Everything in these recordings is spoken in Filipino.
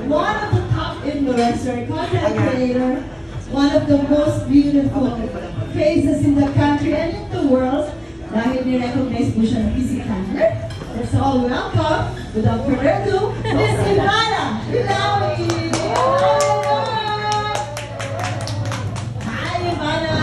one of the top influencer, content creator, one of the most beautiful faces in the country and in the world. Dahil ni-recognize po siya ng Easy Handler. Let's all welcome, without further ado, Miss Ivana Ilawi! Hi, Ivana!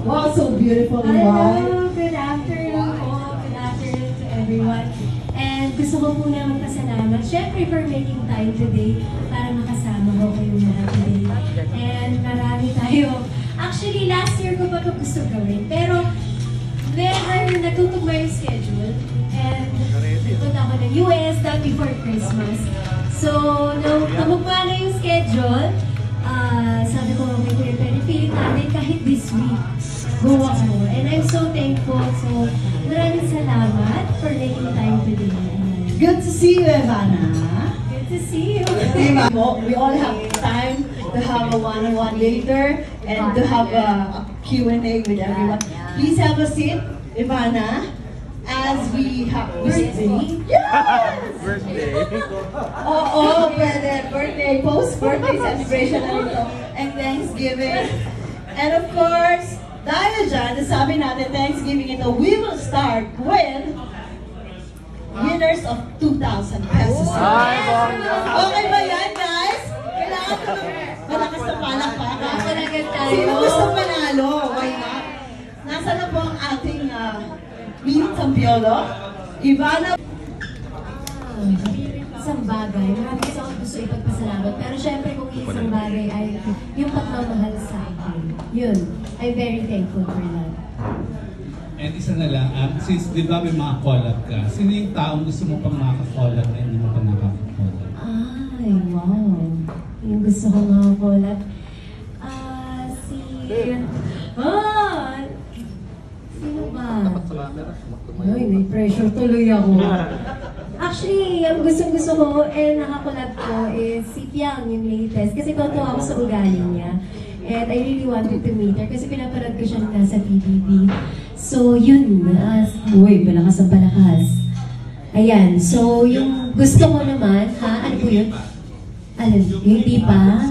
Wow, so beautiful and white. Hello, good afternoon po. Good afternoon to everyone. And gusto ko po na magpasalamat, syempre, for making time today para makasama ko kayo lahat today. And marami tayo. Actually, last year ko pa ito gusto gawin. Pero, nagtutugma yung schedule. And nagpunta ako ng US that before Christmas. So, nung tumugma na yung schedule, sabi ko, okay, Kuya Perry, feeling natin kahit this week, go ako. And I'm so thankful. So, maraming salamat for making time today. Good to see you, Ivana. Good to see you. We all have time to have a one-on-one later and to have a Q&A with everyone. Please have a seat, Ivana, as we have birthday. Yes! Birthday. Oh, birthday, post-birthday celebration na ito, and Thanksgiving. And of course, dahil dyan, nasabi natin Thanksgiving ito, we will start with winners of 2,000 pesos. Okay ba yan, guys? Kailangan ko malakas na palakpakan. Sino gusto panalo? Why not? Nasa na po ang ating Miss Sampiolo? Ivana? Isang bagay, marami kasi ako gusto ipagpasalamat. Pero syempre kung isang bagay ay yung pagmamahal sa akin. Yun, I'm very thankful for that. And isa na lang, since di ba may mga collab ka, sino yung taong gusto mo pang makaka-collab na hindi mo pa nakaka-collab? Ay, wow. Yung gusto ko makaka-collab. Sino ba? Ay, may pressure tuloy ako. Actually, ang gusto ko nakakolab ko is si Piang, yung latest. Kasi totoo ako sa ugali niya. And I really wanted to meet her kasi pinapanood ko siya nasa PBB. So, yun. Uy, balakas ang balakas. Ayan. So, yung gusto ko naman, ano po yun? Alin? Yung di pa?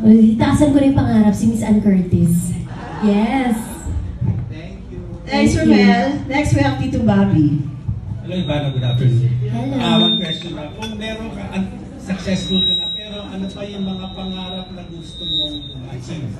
Itaasan ko na yung pangarap, si Miss Ann Curtis. Yes. Thanks, Romel. Next, we have Tito Bobby. Hello, Ivana. Good afternoon. Hello. One question na. Kung meron ka, successful ka na, pero ano pa yung mga pangarap na gusto mong achieve?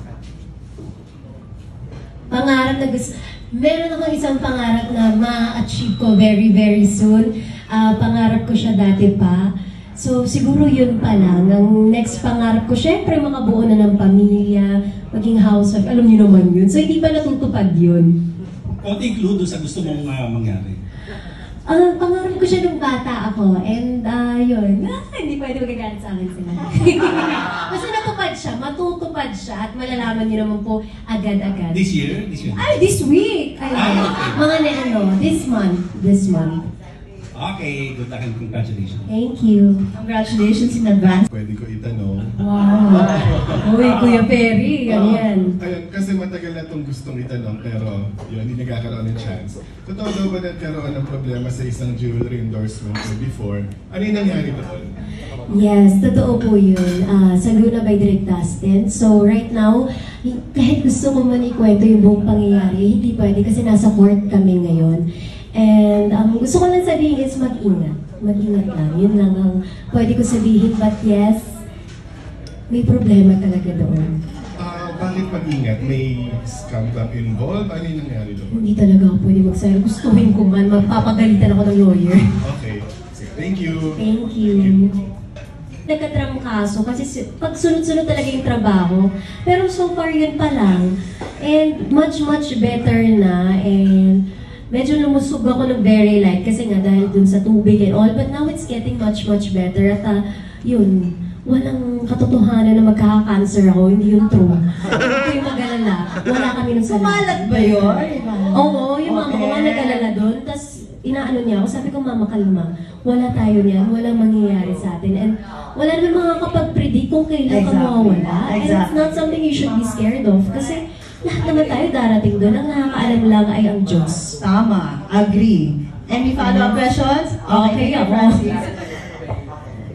Pangarap na gusto. Meron ako isang pangarap na ma-achieve ko very, very soon. Pangarap ko siya dati pa. So, siguro yun pa lang. Ang next pangarap ko, syempre makabuo na ng pamilya, maging housewife. Alam niyo naman yun. So, hindi pa natutupad yun. Konting clue doon sa gusto mong mangyari. Pangarap ko siya nung bata ako. And, yun. Hindi pwede magagalit sa akin sila. Basta natupad siya, matutupad siya, at malalaman niyo naman po agad-agad. This year? This year? Ay, this week! Ay, okay. This month. Okay, good luck and congratulations. Thank you. Congratulations in advance. Pwede ko itanong. Wow! Uy, Kuya Perry, ganyan. Ayun, kasi matagal na itong gustong itanong, pero yun, hindi nagkakaroon ng chance. Totoo daw ba nagkaroon ng problema sa isang jewelry endorsement before? Ano yung nangyari doon? Yes, totoo po yun. Sa Luna by Direct Dustin. So right now, kahit gusto ko man ikwento yung buong pangyayari, hindi pwede kasi nasa court kami ngayon. And gusto ko lang sabihin is mag-ingat. Mag-ingat lang. Yun lang ang pwede ko sabihin. But yes, may problema talaga doon. Bakit mag-ingat? May scam ba involved? Ano yung nangyari doon? Hindi talaga ako pwede magsayo. Gustuhin ko man. Magpapagalitan ako ng lawyer. Okay. Thank you. Thank you. Nagkatrangkaso kasi pag sunod-sunod talaga yung trabaho. Pero so far yun pa lang. And much better na. And medyo lumusog ako ng very light kasi nga dahil dun sa tubig and all. But now it's getting much better. At yun, walang katotohanan na magkaka-cancer ako. Hindi yun true. Hindi yung mag-alala. Wala kami nung salita. Pumalat ba yun? Oo, yung mama ko nga nag-alala dun. Tapos inaano niya ako, sabi ko, Mama, kalma. Wala tayo niyan. Walang mangyayari sa atin. And wala naman makakapag-predict kung kailan ka mawawala. And it's not something you should be scared of. Kasi lahat naman tayo darating doon. Ang nakakaalam lang ay ang Diyos. Tama. Agree. Any follow-up questions? Okay, Francis.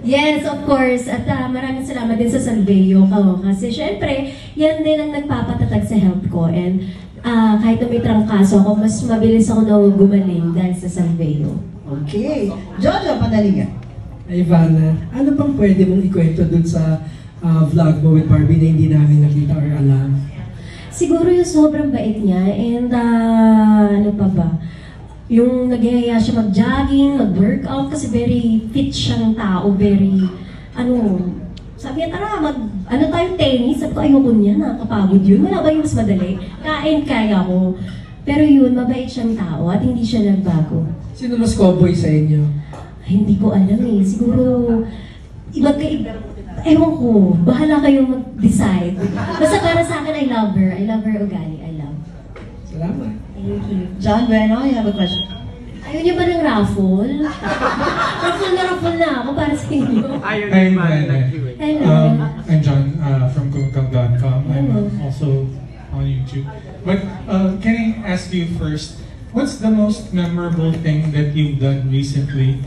Yes, of course. At maraming salamat din sa Salveyo ko. Kasi syempre, yan din ang nagpapatatag sa health ko. And kahit na may trangkaso ako, mas mabilis ako na gumaling dahil sa Salveyo. Okay. Jojo Panalinga. Ivana, ano pang pwede mong ikwento dun sa vlog mo with Barbie na hindi namin nakita or alam? Siguro yung sobrang bait niya and ano pa ba? Yung nagyayaya siya mag-jogging, mag-workout kasi very fit siyang tao, very sabi niya, tara, ano tayo, tennis? Sabi ko, ayoko niya, nakakapagod yun. Wala ba yung mas madali? Kain, kaya ko. Pero yun, mabait siyang tao at hindi siya nagbago. Sino mas cowboy sa inyo? Ay, hindi ko alam eh. Siguro, ewan ko, bahala kayong mag-decide. Basta para sa akin, I love her. I love her ugali. I love. Salamat. Thank you. John Bueno, you have a question. Ayaw niyo ba ng raffle? raffle na ako para sa inyo. Hello. I'm John from Kungkang.com. I'm also on YouTube. But can I ask you first, what's the most memorable thing that you've done recently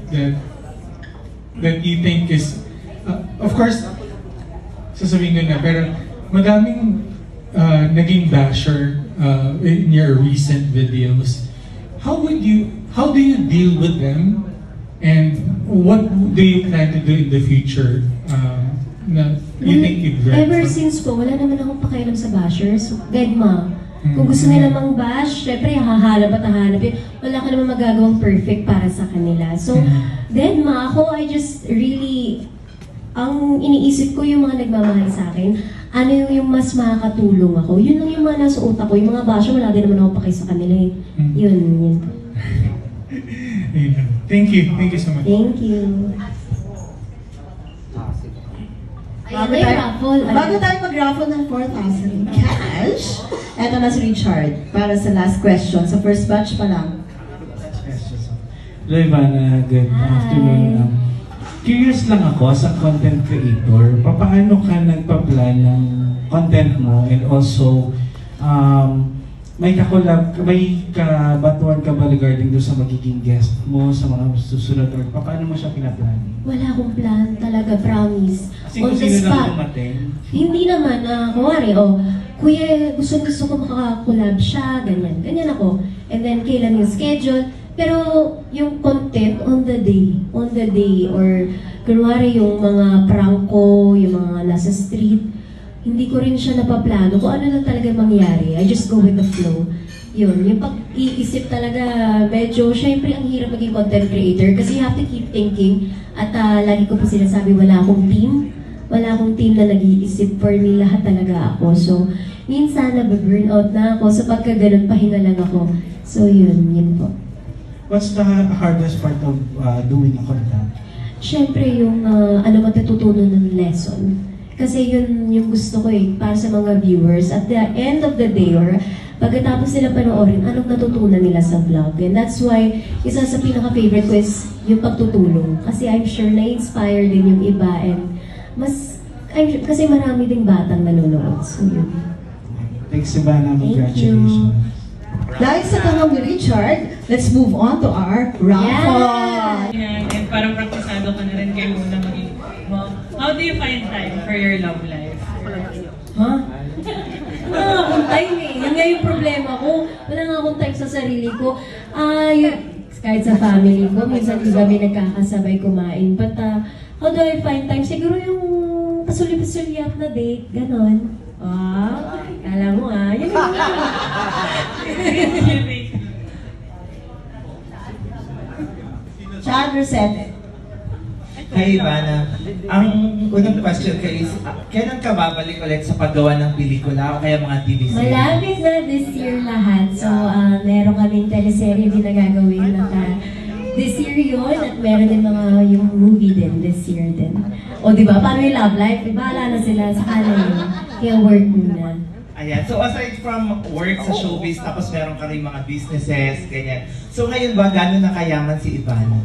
that you think is, of course, sasabihin ko na, pero madaming naging basher in your recent videos. How do you deal with them, and what do you plan to do in the future na you think you've learned Ever from? since po, wala naman akong pakialam sa bashers. Gedma. Kung gusto nila mang bash, syempre hahanap at hahanap yun. Wala ka naman magagawang perfect para sa kanila. So, Gedma, ako, I just really, ang iniisip ko yung mga nagmamahal sa akin, ano yung mas makakatulong ako. Yun lang yung mga nasa utak ko. Yung mga basher, wala din naman ako paki sa kanila eh. Yun. Thank you so much. Thank you. Bago tayo mag-raffle ng 4,000 cash, eto na si Richard para sa last question. Sa first batch pa lang. Hello Ivana, good afternoon. Curious lang ako sa content creator, paano ka nagpa-plan ng content mo, and also may kabatuan ka ba regarding doon sa magiging guest mo sa mga susunod, or paano mo siya pinaplan? Wala akong plan talaga, promise. Kasi kung sino lang dumating? Hindi naman, kunwari, kuya, gusto ko makaka-collab siya, ganyan ako. And then, kailan yung schedule. Pero, yung content on the day, or kunwari yung mga prank ko, yung mga nasa street, hindi ko rin siya napaplano kung ano lang talaga mangyari. I just go with the flow. Yun, yung pag-iisip talaga, medyo, syempre ang hirap maging content creator kasi you have to keep thinking. At lagi ko po sinasabi, wala akong team na nag-iisip. For me, lahat talaga ako. So, minsan nabe-burn out na ako. So, pagka ganun, pahinga lang ako. So, yun po. What's the hardest part of doing a content? Syempre, yung matututunan ng lesson. Kasi yun yung gusto ko para sa mga viewers. At the end of the day, or pagkatapos nila panoorin, anong natutunan nila sa vlog. And that's why, isa sa pinaka-favorite ko is yung pagtutulong. Kasi I'm sure na-inspire din yung iba. And kasi marami ding batang nanonood. So yun. Thanks Ivana, congratulations. Dahil sa tanong ni Richard, let's move on to our raffle. Yeah, and parang praktisado ka na rin kayo muna maging mom. How do you find time for your love life? Wala nga akong time eh. Yan nga yung problema ko. Wala nga akong time sa sarili ko. Kahit sa family ko, minsan di kami nagkakasabay kumain. But how do I find time? Siguro yung pasuli-pasuliat na date, ganon. Kala mo yun yung Chad Rosette. Hi Ivana, ang unang question ko is, kailan ka babalik ulit sa paggawa ng pelikula o kaya mga TV series? Malapit na this year lahat. So, meron kaming teleserye din na gagawin this year yun, at meron din yung movie din this year din. O diba, paano yung love life? Bahala na sila sa kanan yun. Kaya work muna. Ayan, so aside from work sa showbiz, tapos meron ka rin mga businesses, ganyan. So ngayon ba, gano'n na kayaman si Ivana?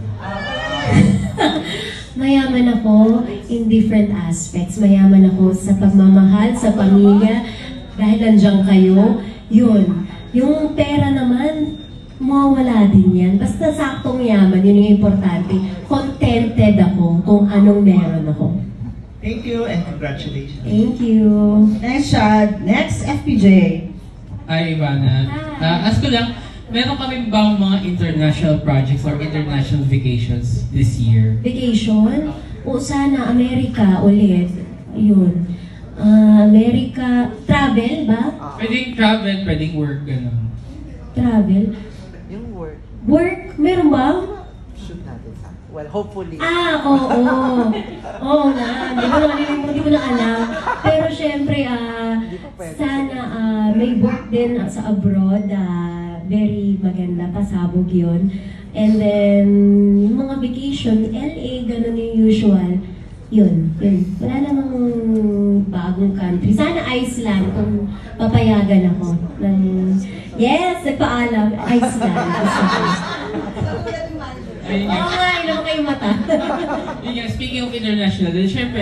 Mayaman ako in different aspects. Mayaman ako sa pagmamahal, sa pamilya. Dahil nandiyan kayo, yun. Yung pera naman, mawawala din yan. Basta saktong yaman, yun yung importante. Contented ako kung anong meron ako. Thank you and congratulations. Thank you. Next, Shad. Next, FPJ. Hi, Ivana. Ask ko lang, meron kami bang mga international projects or international vacations this year? Vacation? O sana, Amerika ulit. Yun. Amerika, travel ba? Pwedeng travel, pwedeng work, gano'n. Travel? Yung work. Work? Meron ba? Shoot natin. Well, hopefully. Oo. Oo nga. Hindi ko na alam. Pero syempre, sana may work din sa abroad. Very maganda. Pasabog yun. And then, yung mga vacation, LA, ganun yung usual. Yun. Wala namang bagong country. Sana Iceland kung papayagan ako. Yes, nagpaalam. Iceland. Oo nga, ilang kayong mata. Yun nga, speaking of international, then syempre,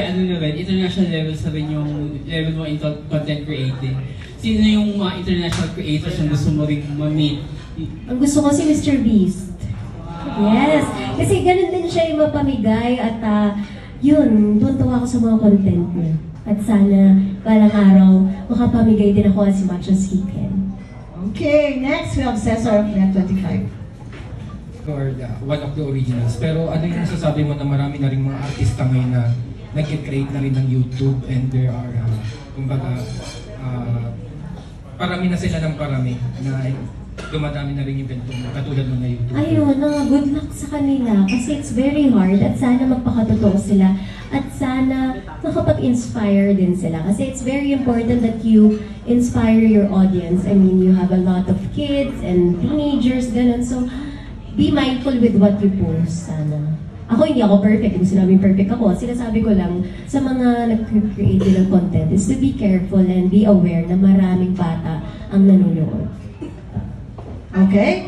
international levels na rin yung level mo in content creating. Sino yung mga international creators yung gusto mo rin ma-meet? Ang gusto ko si Mr. Beast. Yes. Kasi ganun din siya yung mapamigay at yun, tuwan-tuwa ako sa mga content niya. At sana, balang araw, makapamigay din ako as much as he can. Okay, next we have Cesar of Net25. Or one of the originals. Pero ano yung nasasabi mo na marami na rin mga artista ngayon na nag-create na rin ng YouTube and there are, kumbaga, parami na sila ng parami na dumadami na rin yung event katulad mo na YouTube. Ayun, good luck sa kanila kasi it's very hard at sana magpakatotoo sila at sana makapag-inspire din sila kasi it's very important that you inspire your audience. I mean, you have a lot of kids and teenagers, ganun. So, be mindful with what you post, sana. Ako, hindi ako perfect. Kung sinabing perfect ako, sinasabi ko lang sa mga nag-create ng content is to be careful and be aware na maraming bata ang nanonood. Okay?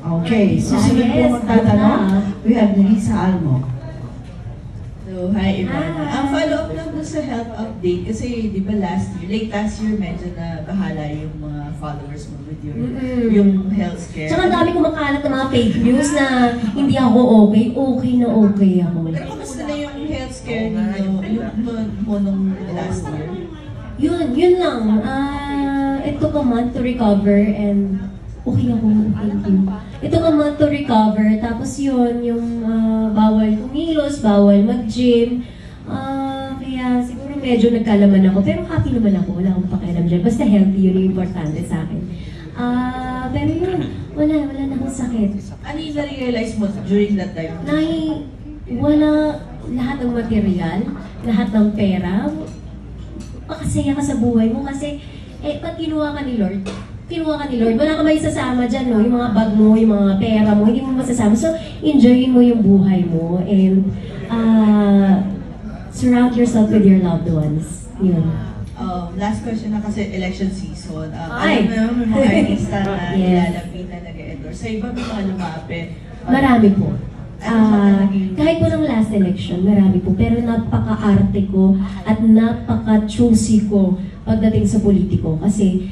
Okay, susunod po magtatanong. We have Lisa Almo. So, hi Ivana. Ang follow-up lang dun sa health update kasi di ba last year, medyo na bahala yung mga followers mo with yung health scare. Tsaka dami kumakalat ng mga fake news na hindi ako okay. Okay na okay ako. Pero kamusta na yung health scare ninyo mo nung last year? Yun lang. It took a month to recover and okay ako, thank you. It took a month to recover, tapos yun, yung bawal kumilos, bawal mag-gym. Kaya siguro medyo nagkalaman ako, pero happy naman ako, wala akong pakialam dyan. Basta healthy, yun yung importante sa akin. Pero yun, wala na akong sakit. Ano yung na-realize mo during that time? Wala lahat ng material, lahat ng pera. Makasaya ka sa buhay mo kasi, pag kinuha ka ni Lord, wala ka may sasama dyan, no? Yung mga bag mo, yung mga pera mo, hindi mo masasama. So, enjoyin mo yung buhay mo and surround yourself with your loved ones. Yun. Last question na kasi election season. Alam mo yung mga artista na nilalapit na nag-endorse. Sa iba may mga lumapit. Marami po. Kahit po ng last election, marami po. Pero napaka-arte ko at napaka-choosy ko pagdating sa politiko. Kasi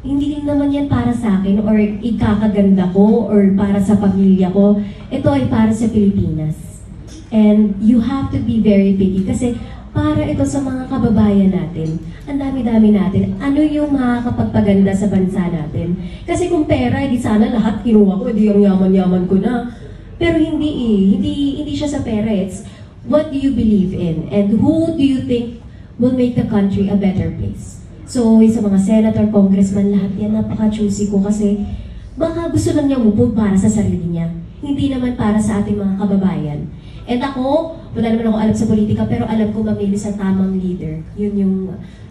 hindi din naman yan para sa akin or ikakaganda ko or para sa pamilya ko. Ito ay para sa Pilipinas. And you have to be very picky kasi para ito sa mga kababayan natin. Ang dami-dami natin. Ano yung makakapagpaganda sa bansa natin? Kasi kung pera, hindi sana lahat kinuha ko, hindi yung yaman-yaman ko na. Pero hindi siya sa pera. It's what do you believe in? And who do you think will make the country a better place? So, sa mga senator, congressman, lahat yan, napaka-choosy ko kasi baka gusto lang niya umupo para sa sarili niya. Hindi naman para sa ating mga kababayan. And ako, wala naman ako alam sa politika, pero alam ko mamili sa tamang leader. Yun yung,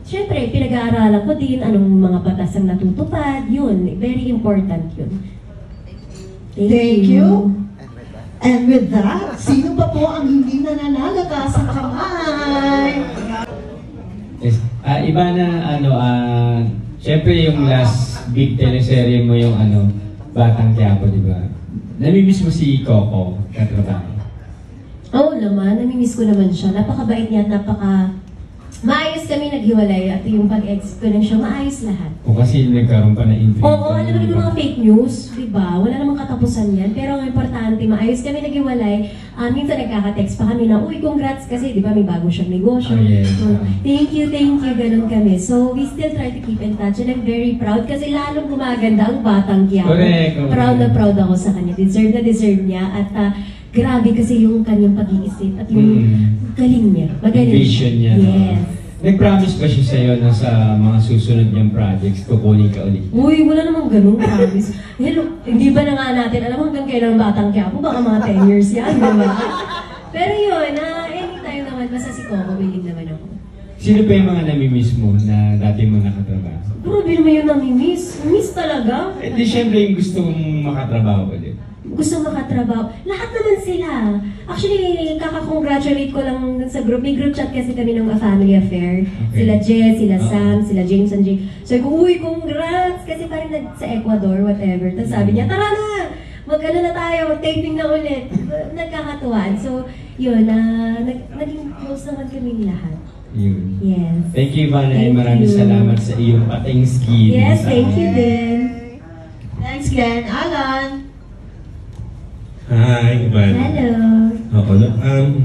syempre, pinag-aaralan ko din anong mga batas ang natutupad. Yun, very important yun. Thank you. And with that, sino pa po ang hindi nananalagas ang kamay? Yes. Iba na, syempre yung last big teleserye mo yung Batang Quiapo, di ba? Namimiss mo si Coco, katrabaho? Oo naman, namimiss ko naman siya. Napakabait niya at maayos kami naghiwalay at yung pag-exit ko ng show, maayos lahat. O kasi nagkaroon pa na intrigue. Oo, alam mo yung mga fake news, di ba? Wala namang katapusan yan. Pero ang importante, maayos kami naghiwalay. Minsan nagkaka-text pa kami na, uy, congrats kasi, di ba, may bago siyang negosyo. Oh, yes. Thank you, ganun kami. So, we still try to keep in touch and I'm very proud kasi lalong gumaganda ang Batang Quiapo. Correct. Proud na proud ako sa kanya. Deserve na deserve niya at grabe kasi yung kanyang pag-iisip at yung galing niya. Magaling. Vision niya. Yes. Nag-promise ba siya sa'yo na sa mga susunod niyang projects, kukunin ka ulit? Uy, wala namang ganun promise. Hello, hindi ba na nga natin alam hanggang kailan Batang Quiapo? Baka mga 10 years yan, diba? Pero yun, anytime naman, basta si Coco, willing naman ako. Sino pa yung mga namimiss mo na dati mo nakatrabaho? Grabe naman yung namimiss. Miss talaga. Eh di syempre yung gusto mong makatrabaho ulit. Gusto makatrabaho. Lahat naman sila. Actually, kaka-congratulate ko lang sa group. May group chat kasi kami ng A Family Affair. Okay. Sila Jess, sila Sam, sila James and Jake. So, uy, congrats! Kasi parang sa Ecuador, whatever. Tapos sabi niya, tara na! Mag-ano na tayo, mag-taping na ulit. Nagkakatuwaan. So, yun, naging close naman kaming lahat. Yun. Yes. Thank you, Ivana. Maraming salamat sa iyong pa-Thanksgiving. Yes, thank you din. Thanks, Glenn. Alan. Hi, Ivan. Hello. Oo,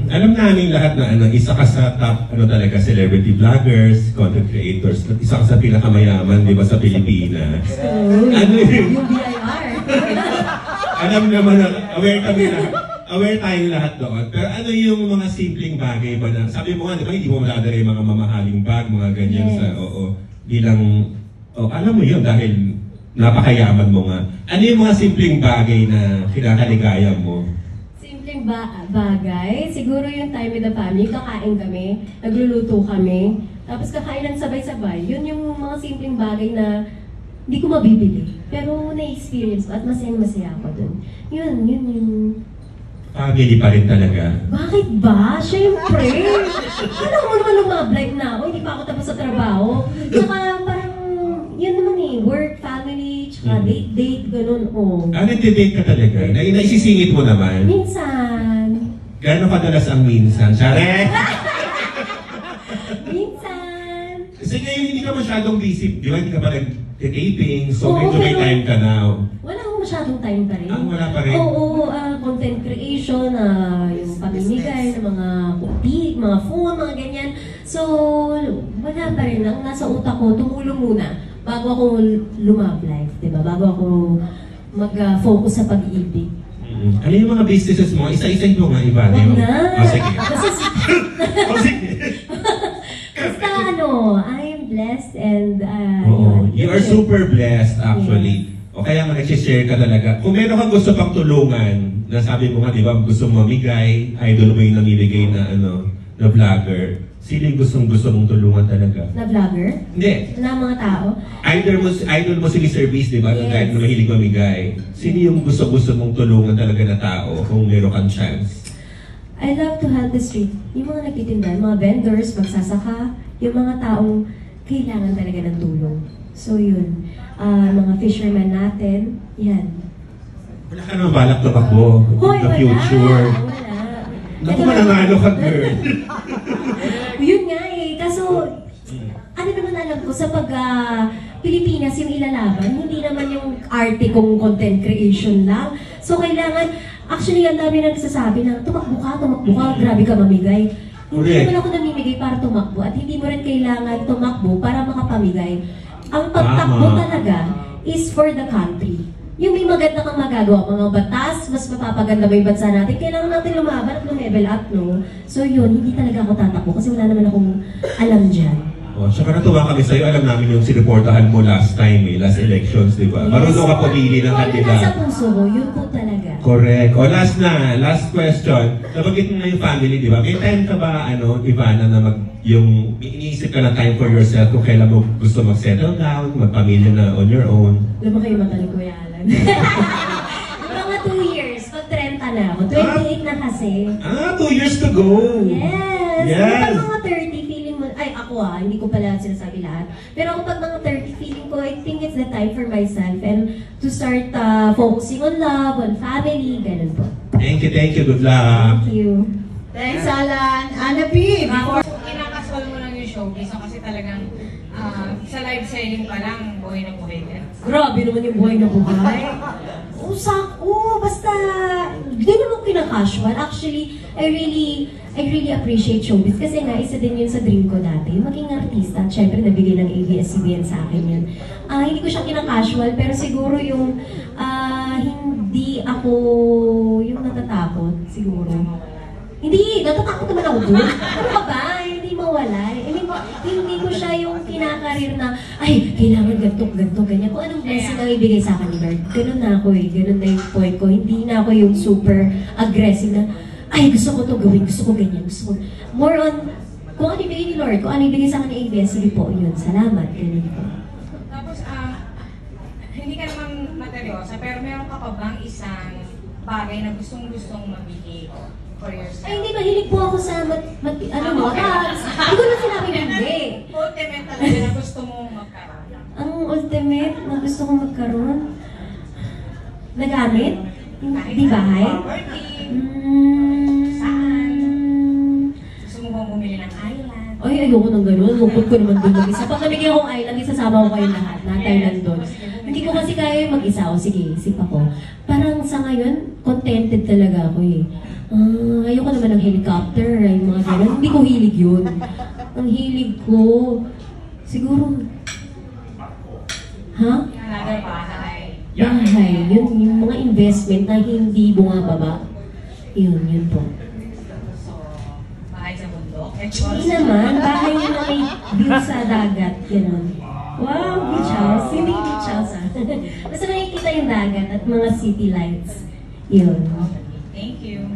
alam namin lahat na isa ka sa top talaga celebrity vloggers, content creators, at isa ka sa pinakamayaman, di ba, sa Pilipinas. Ano yun? Yung BIR. Alam naman na aware tayong lahat doon. Pero ano yung mga simpleng bagay ba na, sabi mo nga, di ba, hindi mo maladala yung mga mamahaling bag, mga ganyan sa, bilang, alam mo yun dahil napakayaman mo nga. Ano yung mga simpleng bagay na kinakaligaya mo? Simpleng bagay? Siguro yung time with the family, kakain kami, nagluluto kami, tapos kakain ng sabay-sabay. Yun yung mga simpleng bagay na hindi ko mabibili. Pero na-experience ko at masaya-masaya ako dun. Yun yung... Family pa rin talaga. Bakit ba? Siyempre! Alam mo naman lumablight na ako, hindi pa ako tapos sa trabaho. Tsaka parang, yun naman work, family, tsaka date, ganun, Nagde-date ka talaga? Naisisingit mo naman? Minsan. Gano'n kadalas ang minsan? Share! Minsan. Kasi ngayon hindi ka masyadong busy, di ba? Hindi ka pa nag-taping, so medyo may time ka now. Wala akong masyadong time pa rin. Wala pa rin? Oo, content creation, yung pamimigay ng mga cookie, mga phone, mga ganyan. So, wala pa rin. Ang nasa utak ko, tumulong muna bago ako lumab life, di ba? Bago ako mag-focus sa pag-ibig. Ano yung mga businesses mo? Isa-isa mo nga, Ivan. Wag na! Sige. Basta I am blessed and you are super blessed actually. O kaya nga nag-share ka talaga. Kung meron kang gusto pang tulungan, na sabi mo nga, di ba, gusto mo mamigay, idol mo yung namimigay na na vlogger. Sino yung gusto mong tulungan talaga? Na vlogger? Hindi. Na mga tao? Idol mo si Mr. Beast, di ba? Yes. Kahit na mahilig mamigay. Sino yung gusto mong tulungan talaga na tao kung meron kang chance? I love to help the street. Yung mga nagtitinda, mga vendors, magsasaka, yung mga taong kailangan talaga ng tulong. So yun, mga fishermen natin, yan. Wala ka naman balak tumakbo in the future. Wala. Naku, mananalo ka, girl. Yun nga kaso, ano naman alam ko, sa Pilipinas yung ilalaban, hindi naman yung arte kong content creation lang. So kailangan, actually ang dami nagsasabi na tumakbo ka, grabe ka mamigay. Hindi naman ako namimigay para tumakbo at hindi mo rin kailangan tumakbo para makapamigay. Ang pagtakbo talaga is for the country. Yung may maganda kang magagawa, mga batas, mas mapapaganda ba yung bansa natin, kailangan natin lumaban at level up, no? So yun, hindi talaga ako tatakbo kasi wala naman akong alam dyan. Saka natuwa kami sa'yo, alam namin yung sinuportahan mo last time last elections, di ba? Marunong ka pumili ng kandidato. Nasa puso ko, yun po talaga. Correct. Last question. Nabanggit mo na yung family, di ba? May time ka ba, Ivana, na iniisip ka na time for yourself kung kailan mo gusto mag-settle down, magpamilya na on your own? Alam mo kayo matalig ko yan. Mga 2 years, pag 30 na ako. 28 na kasi. 2 years to go! Yes! Kapag mga 30, feeling mo, ako hindi ko pala sinasabi lahat. Pero kapag mga 30, feeling ko, I think it's the time for myself and to start focusing on love, on family, ganun po. Thank you. Good luck. Thank you. Thanks, Alan. Anna P. Kinakasal mo lang yung showbiz kasi talagang sa live selling pa lang, buhay na buhay ka. Grabe naman yung buhay na buhay. Basta, hindi naman kinakasual. Actually, I really appreciate showbiz kasi nga, isa din yun sa dream ko dati. Maging artista, at syempre nabigay ng ABS-CBN sa akin yun. Hindi ko siya kinakasual, pero siguro yung hindi ako yung natatakot, siguro. Hindi, natatakot naman ako doon. Ano ka ba? Hindi mawala. Hindi ko siya yung kinakarir na, ay, kailangan ganito, ganyan. Kung anong blessing ang ibigay sa akin ni Lord. Ganun na ako eh. Ganun na yung point ko. Hindi na ako yung super aggressive na, ay, gusto ko to gawin, gusto ko ganyan, gusto ko. More on, kung ano ibigay ni Lord, kung ano ibigay sa akin ni ABS, sige po, yun. Salamat. Ganun po. Tapos, hindi ka naman materyosa, pero meron ka pa bang isang bagay na gustong-gustong mabigay for yourself? Ay, hindi, mahilig po ako sa hindi ko na sinabi hindi. Ultimate talaga na gusto mong magkaroon. Ang ultimate na gusto kong magkaroon? Nagamit? Di bahay? Saan? Gusto mo bang bumili ng island? Ay, ayoko nang gano'n. Lungkot ko naman doon mag-isa. Pag namigyan akong island, isasama ko kayong lahat. Natay nandun. Hindi ko kasi kaya yung mag-isa. O sige, isip ako. Parang sa ngayon, contented talaga ako eh. Ayoko naman ng helicopter, yung mga gano'n. Hindi ko hilig yun. Ang hilig ko, siguro, Another bahay. bahay. Yun, yung mga investment na hindi bumababa. Yun po. So, bahay sa bundok? Hindi naman, bahay na may view sa dagat. Gano'n. Wow, beach house. Hindi beach house Basta nakikita yung dagat at mga city lights. Yun. Thank you.